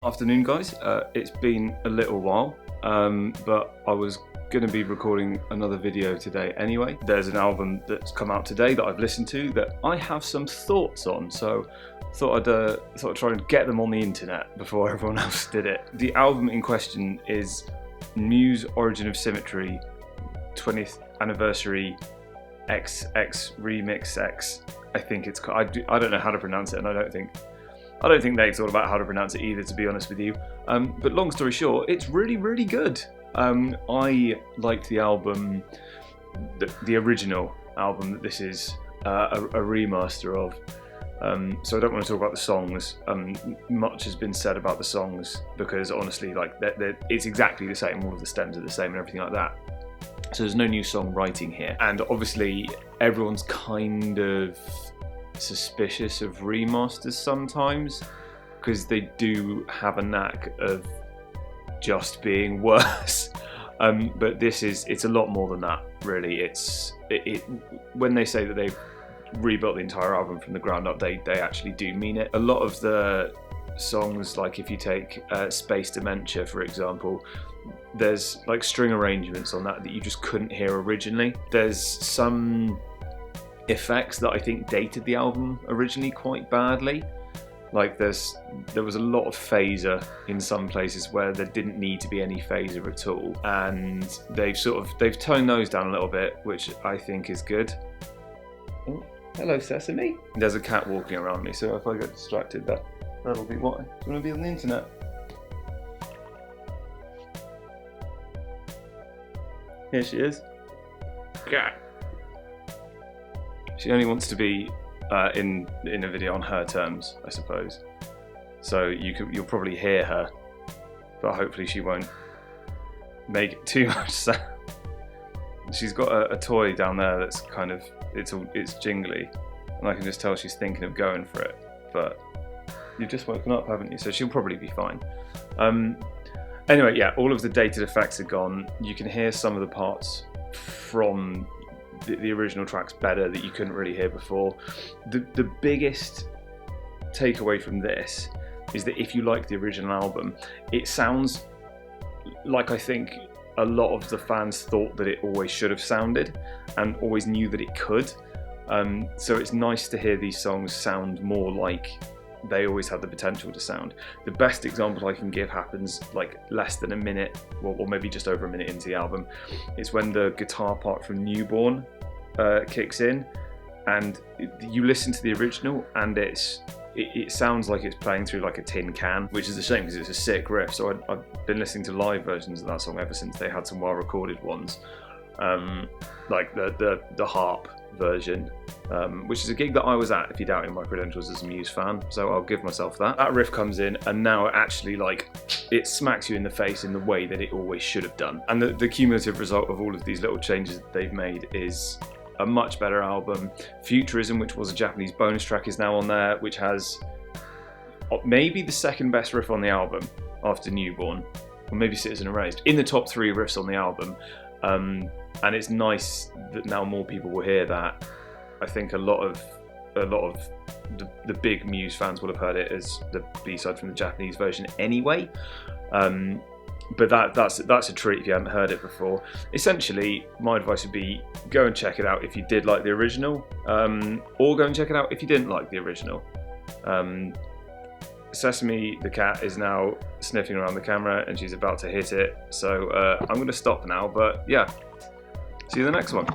Afternoon, guys. It's been a little while, but I was going to be recording another video today anyway. There's an album that's come out today that I've listened to that I have some thoughts on, so thought I'd try and get them on the internet before everyone else did it. The album in question is Muse Origin of Symmetry 20th Anniversary XX RemiXX. I think it's called. I don't know how to pronounce it, and I don't think they thought about how to pronounce it either, to be honest with you. But long story short, it's really good. I liked the album, the original album that this is a remaster of. So I don't want to talk about the songs. Much has been said about the songs because honestly, like it's exactly the same. All of the stems are the same and everything like that. So there's no new song writing here. And obviously, everyone's kind of suspicious of remasters sometimes because they do have a knack of just being worse. But it's a lot more than that, really. When they say that they've rebuilt the entire album from the ground up, they actually do mean it. A lot of the songs, like if you take Space Dementia, for example, there's like string arrangements on that you just couldn't hear originally. There's some effects that I think dated the album originally quite badly. Like there was a lot of phaser in some places where there didn't need to be any phaser at all, and they've toned those down a little bit, which I think is good. Oh, hello Sesame. There's a cat walking around me, so if I get distracted, that'll be why. Do you want to be on the internet? Here she is. Cat. She only wants to be in a video on her terms, I suppose. So you'll probably hear her, but hopefully she won't make it too much sound. She's got a toy down there that's kind of it's jingly, and I can just tell she's thinking of going for it. But you've just woken up, haven't you? So she'll probably be fine. Anyway, yeah, all of the dated effects are gone. You can hear some of the parts from the original tracks better that you couldn't really hear before. The biggest takeaway from this is that if you like the original album, it sounds like I think a lot of the fans thought that it always should have sounded and always knew that it could. So it's nice to hear these songs sound more like they always had the potential to sound. The best example I can give happens like less than a minute, or maybe just over a minute into the album. It's when the guitar part from Newborn kicks in, and you listen to the original, and it sounds like it's playing through like a tin can, which is a shame because it's a sick riff. So I've been listening to live versions of that song ever since they had some well-recorded ones, like the harp version, which is a gig that I was at, if you're doubting my credentials as a Muse fan, so I'll give myself that. That riff comes in, and now it actually it smacks you in the face in the way that it always should have done. And the cumulative result of all of these little changes that they've made is a much better album. Futurism, which was a Japanese bonus track, is now on there, which has maybe the second best riff on the album after Newborn, or maybe Citizen Erased, in the top 3 riffs on the album. And it's nice that now more people will hear that. I think a lot of the big Muse fans will have heard it as the B-side from the Japanese version anyway. But that's a treat if you haven't heard it before. Essentially, my advice would be go and check it out if you did like the original, or go and check it out if you didn't like the original. Sesame the cat is now sniffing around the camera and she's about to hit it, so I'm going to stop now, but yeah, see you in the next one.